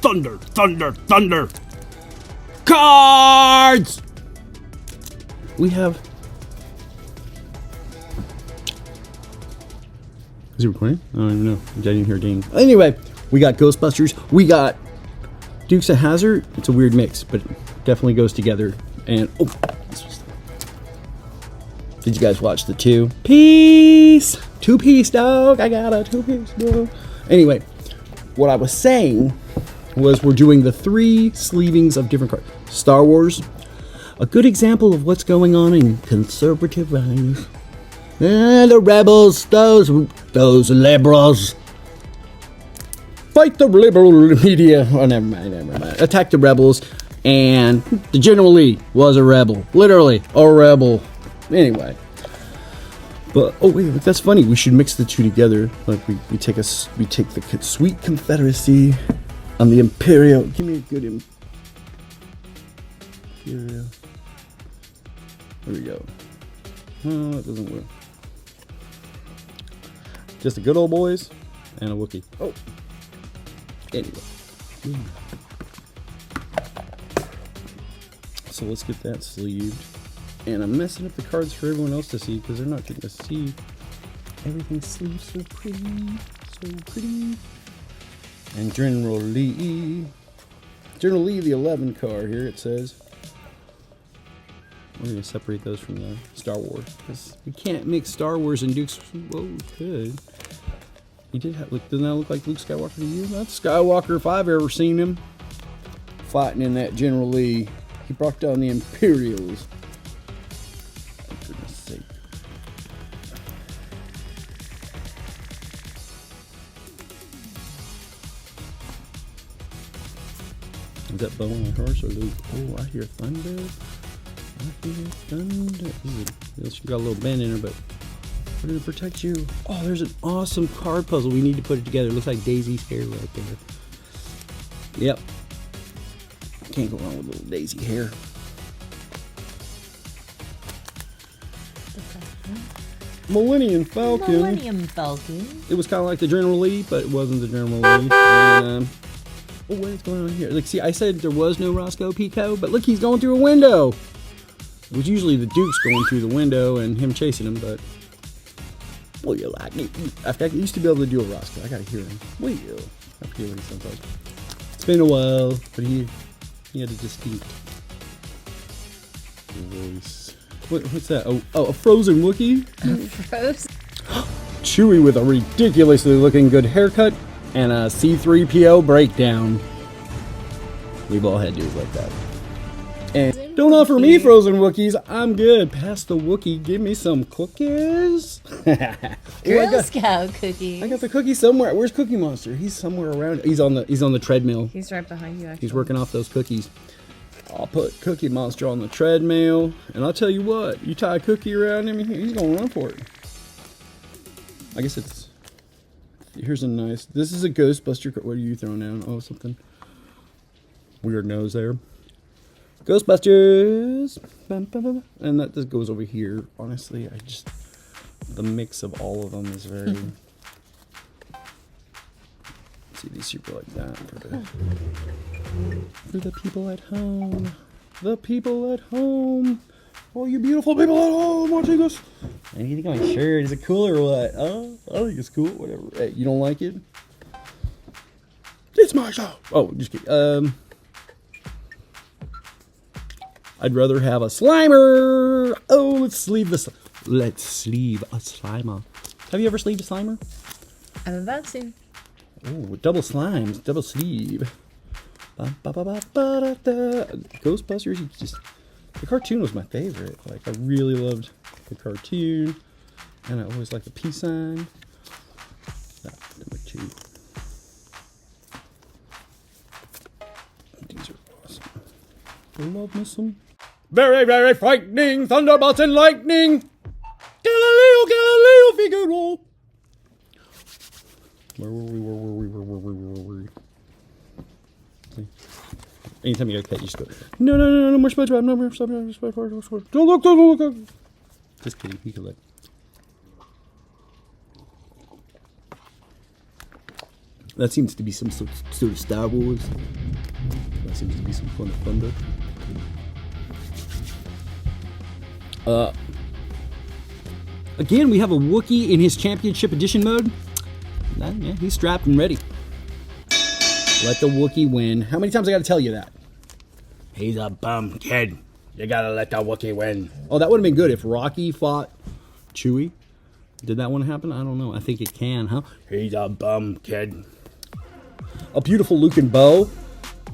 Thunder, thunder, thunder. Cards! We have... Is he recording? I don't even know. I didn't hear a ding. Anyway, we got Ghostbusters. We got Dukes of Hazzard. It's a weird mix, but it definitely goes together. And, oh, did you guys watch the two-piece? Two-piece, dog. I got a two-piece, dog. Anyway, what I was saying was we're doing the 3 sleevings of different cards. Star Wars, a good example of what's going on in conservative values. The rebels, those liberals. Fight the liberal media. Oh, never mind. Attack the rebels. And the General Lee was a rebel. Literally, a rebel. Anyway. But, oh wait, that's funny. We should mix the two together. Like, we take the sweet Confederacy on the Imperial. Give me a good Imperial. There we go. Oh, that doesn't work. Just a good old boys and a Wookiee. Oh. Anyway. So let's get that sleeved. And I'm messing up the cards for everyone else to see because they're not getting to see everything sleeved so pretty. So pretty. And General Lee, the 11 car here, it says. We're going to separate those from the Star Wars because we can't mix Star Wars and Duke's. Well, we could. He did have, doesn't that look like Luke Skywalker to you? That's Skywalker if I've ever seen him. Fighting in that General Lee. He brought down the Imperials. For goodness sake. Is that Bo on the horse or Luke? Oh, I hear thunder. She got a little bend in her, but we're going to protect you. Oh, there's an awesome card puzzle. We need to put it together. It looks like Daisy's hair right there. Yep. Can't go wrong with little Daisy hair. Millennium Falcon. It was kind of like the General Lee, but it wasn't the General Lee. Oh, what is going on here? Like, see, I said there was no Roscoe Pico, but look, he's going through a window. It was usually the Dukes going through the window and him chasing him, but... Will you like me? I used to be able to do a Roscoe. I gotta hear him. Will you? I forget what he sounds like. It's been a while, but he had a distinct voice. What's that? Oh, a frozen Wookiee? Frozen? Chewie with a ridiculously looking good haircut and a C-3PO breakdown. We've all had dudes like that. And don't offer me frozen Wookiees. I'm good. Pass the Wookiee. Give me some cookies. Girl Scout cookies. I got the cookie somewhere. Where's Cookie Monster? He's somewhere around. He's on the treadmill. He's right behind you, actually. He's working off those cookies. I'll put Cookie Monster on the treadmill, and I'll tell you what. You tie a cookie around him, he's gonna run for it. I guess it's... Here's a nice... This is a Ghostbuster... What are you throwing down? Oh, something. Weird nose there. Ghostbusters! And that just goes over here. Honestly, the mix of all of them is very... See, these super like that for the people at home. The people at home. Oh, you beautiful people at home watching us. I think my shirt is it cool or what? Oh, I think it's cool. Whatever. Hey, you don't like it? It's my show. Oh, just kidding. I'd rather have a Slimer. Oh, let's sleeve a Slimer. Have you ever sleeved a Slimer? I'm about to. Oh, double slimes, double sleeve. Ghostbusters, the cartoon was my favorite. Like, I really loved the cartoon. And I always liked the peace sign. Number 2. These are awesome. I love me some. Very, very frightening thunderbolts and lightning. Galileo Figaro. Where were we? See? Anytime you get a cat, you just go, no, more SpongeBob, no more SpongeBob. Don't look. Just kidding, he could look. That seems to be some sort of Star Wars. That seems to be some fun thunder. Again, we have a Wookiee in his Championship Edition mode. Yeah, he's strapped and ready. Let the Wookiee win. How many times I gotta tell you that? He's a bum kid. You gotta let the Wookiee win. Oh, that would have been good if Rocky fought Chewie. Did that one happen? I don't know. I think it can, huh? He's a bum kid. A beautiful Luke and Bo.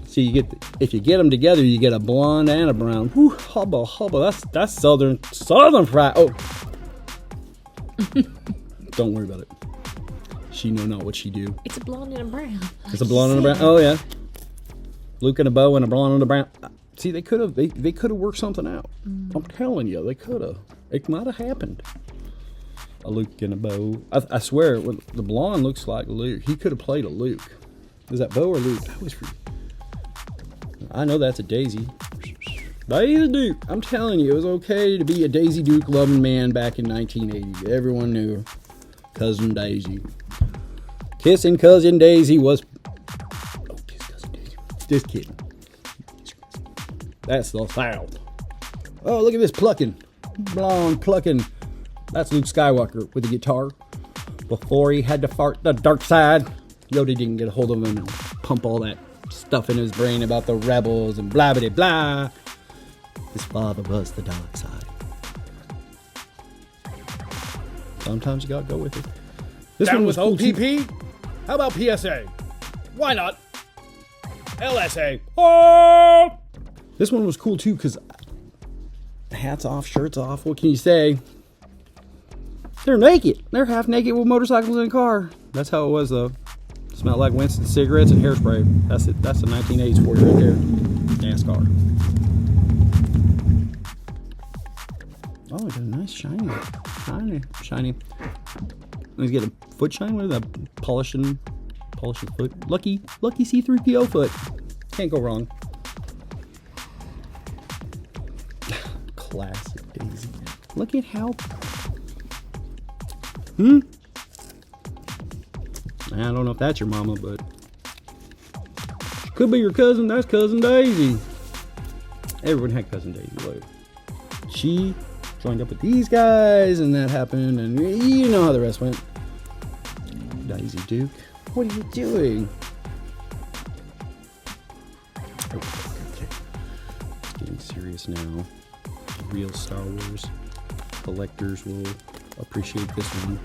See, if you get them together, you get a blonde and a brown. Whew, hubba hubba. That's southern fried. Oh, don't worry about it. She know not what she do. It's a blonde and a brown. It's a blonde and a brown. Oh yeah. Luke and a Bo and a blonde and a brown. See, they could have worked something out. I'm telling you, they could have. It might have happened. A Luke and a Bo. I swear, the blonde looks like Luke. He could have played a Luke. Is that Bo or Luke? I know that's a Daisy. Daisy Duke. I'm telling you, it was okay to be a Daisy Duke loving man back in 1980. Everyone knew Cousin Daisy. Kissing Cousin Daisy was... Oh, kiss Cousin Daisy. Just kidding. That's the South. Oh, look at this plucking. Blonde plucking. That's Luke Skywalker with the guitar. Before he had to fart the dark side, Yoda didn't get a hold of him and pump all that stuff in his brain about the rebels and blah blah blah. His father was the dark side. Sometimes you gotta go with it. This Down one was with cool OPP? too. How about PSA? Why not? LSA. Oh! This one was cool too because hats off, shirts off. What can you say? They're naked. They're half naked with motorcycles in a car. That's how it was though. Smelled like Winston cigarettes and hairspray. That's it. That's the 1980s for you right there. NASCAR. Oh, it got a nice shiny. Let's get a foot shine with a polishing foot. Lucky C-3PO foot. Can't go wrong. Classic Daisy. Look at how. I don't know if that's your mama, but she could be your cousin. That's Cousin Daisy. Everyone had Cousin Daisy. Like, she joined up with these guys, and that happened, and you know how the rest went. Daisy Duke, what are you doing? Okay. It's getting serious now. Real Star Wars collectors will appreciate this one.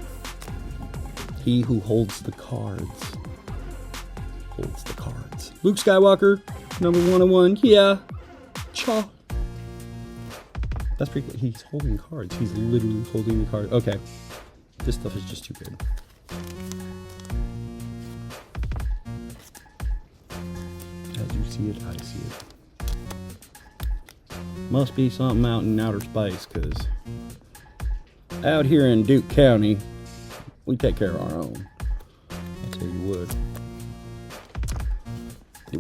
He who holds the cards. Luke Skywalker, number 101. Yeah. Cha. That's pretty good. He's holding cards. He's literally holding the card. Okay. This stuff is just too good. As you see it, I see it. Must be something out in outer space, because out here in Duke County, we take care of our own. I'll tell you what.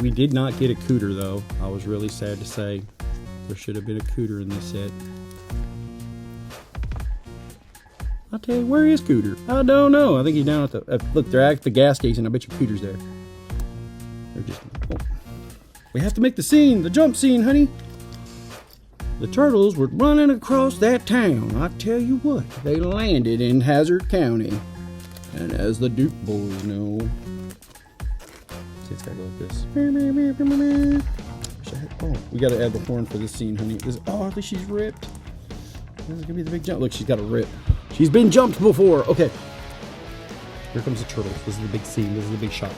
We did not get a cooter, though. I was really sad to say. There should have been a cooter in this set. I'll tell you, where is Cooter? I don't know. I think he's down at the... look, they're at the gas station. I bet you Cooter's there. They're just... Oh. We have to make the scene. The jump scene, honey. The turtles were running across that town. I tell you what, they landed in Hazard County. And as the Duke boys know... See, it's gotta go like this. Oh, we gotta add the horn for this scene, honey. Oh, I think she's ripped. This is gonna be the big jump. Look, she's got a rip. She's been jumped before. Okay. Here comes the turtles. This is the big scene. This is the big shot.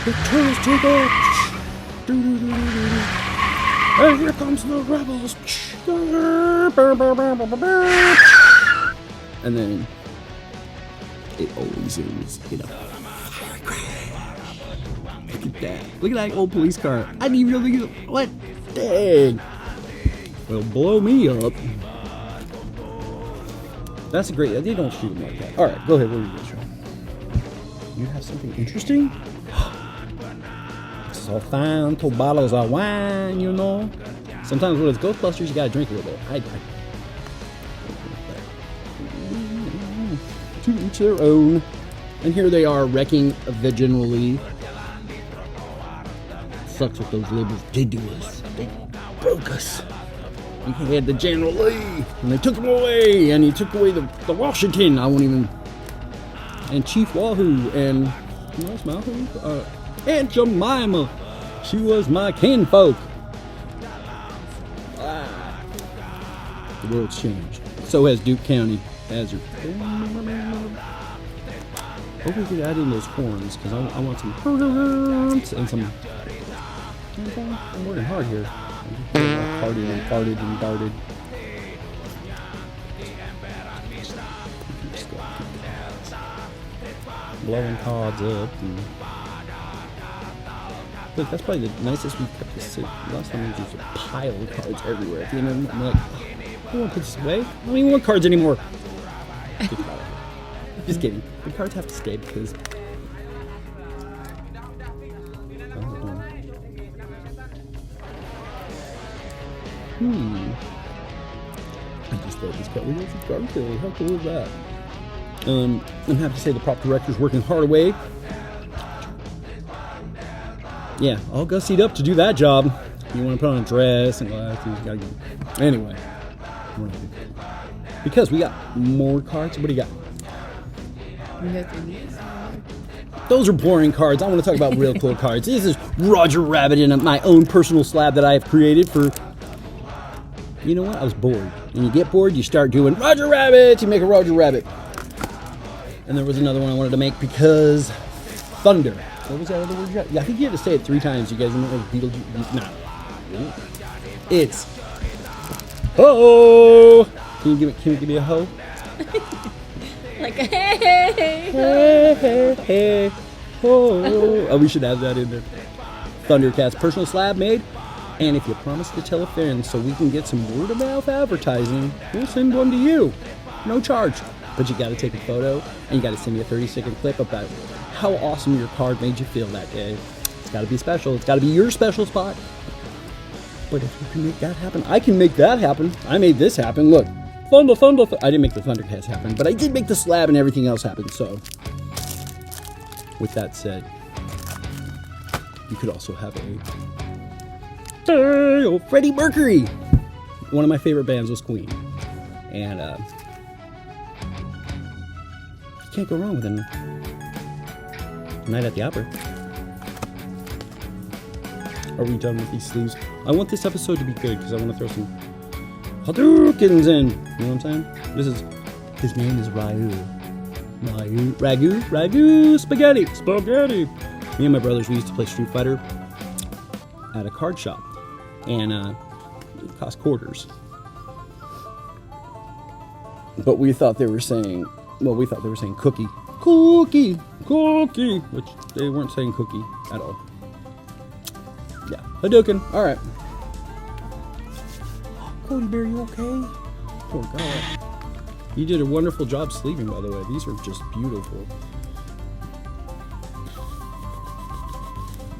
The turtles take off. And here comes the rebels. And then it always ends in a fire crash. Look at that. Look at that old police car. I didn't even know they could. What? Dang. Well, blow me up. That's a great. They don't shoot them like that. All right, go ahead. What are you going to show? You have something interesting? This is all fine. 2 bottles of wine, you know. Sometimes when it's Ghostbusters, you gotta drink a little bit. To each their own. And here they are wrecking the General Lee. Sucks what those labels did to us. They broke us. We had the General Lee, and they took him away, and he took away the Washington. I won't even. And Chief Wahoo, and who else, Wahoo? Aunt Jemima. She was my kinfolk. The world's changed. So has Duke County. Hazard. Hope we could add in those horns, because I want some horns and some. I'm working hard here. Farted and farted and darted. Blowing cards up. Look, that's probably the nicest we've kept this city. Last time we just a pile of cards everywhere. At the end of the, I'm like, I don't want to put this away. I don't even want cards anymore. Just kidding. The cards have to stay because. I just thought this card was a card killer. How cool is that? I'm happy to say the prop director's working hard away. Yeah, I'll go seat up to do that job. You want to put on a dress and glasses. Gotta go. Anyway, because we got more cards. What do you got? Those are boring cards. I want to talk about real cool cards. This is Roger Rabbit in my own personal slab that I have created for. You know what? I was bored. And you get bored, you start doing Roger Rabbit. You make a Roger Rabbit. And there was another one I wanted to make because thunder. What was that other word you got? Yeah, I think you had to say it 3 times. You guys remember Beetlejuice? No. It's ho. Can you give me a ho? Like a hey. Hey. Ho. Oh, we should have that in there. Thundercats personal slab made. And if you promise to tell a friend so we can get some word of mouth advertising, we'll send one to you. No charge. But you got to take a photo and you got to send me a 30-second clip about how awesome your card made you feel that day. It's got to be special. It's got to be your special spot. But if you can make that happen, I can make that happen. I made this happen. Look. Thunder. I didn't make the Thundercats happen, but I did make the slab and everything else happen. So, with that said, you could also have a Freddie Mercury. One of my favorite bands was Queen. And you can't go wrong with a Night at the Opera. Are we done with these sleeves? I want this episode to be good because I want to throw some Hadoukens in. You know what I'm saying? His name is Ragu Spaghetti. Me and my brothers, we used to play Street Fighter at a card shop. And it cost quarters. But we thought they were saying, cookie. Which they weren't saying cookie at all. Yeah, Hadouken. All right. Cody Bear, you okay? Poor God. You did a wonderful job sleeving, by the way. These are just beautiful.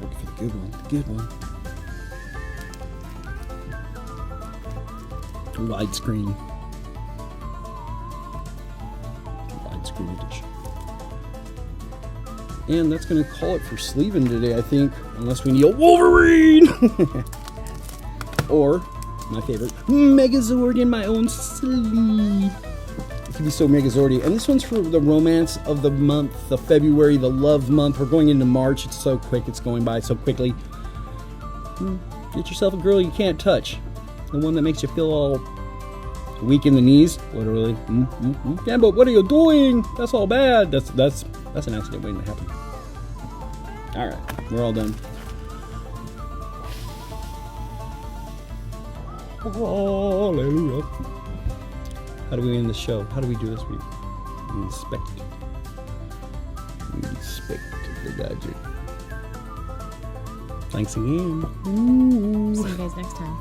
Look for the good one. The good one. Widescreen edition. And that's going to call it for sleeving today, I think. Unless we need a Wolverine! Or, my favorite, Megazord in my own sleeve. It can be so Megazordy. And this one's for the romance of the month, the February, the love month. We're going into March. It's so quick. It's going by so quickly. Get yourself a girl you can't touch. The one that makes you feel all weak in the knees, literally. Yeah, but what are you doing? That's all bad. That's an accident waiting to happen. All right, we're all done. Hallelujah. How do we end the show? How do we do this week? We inspect the gadget. Thanks again. See you guys next time.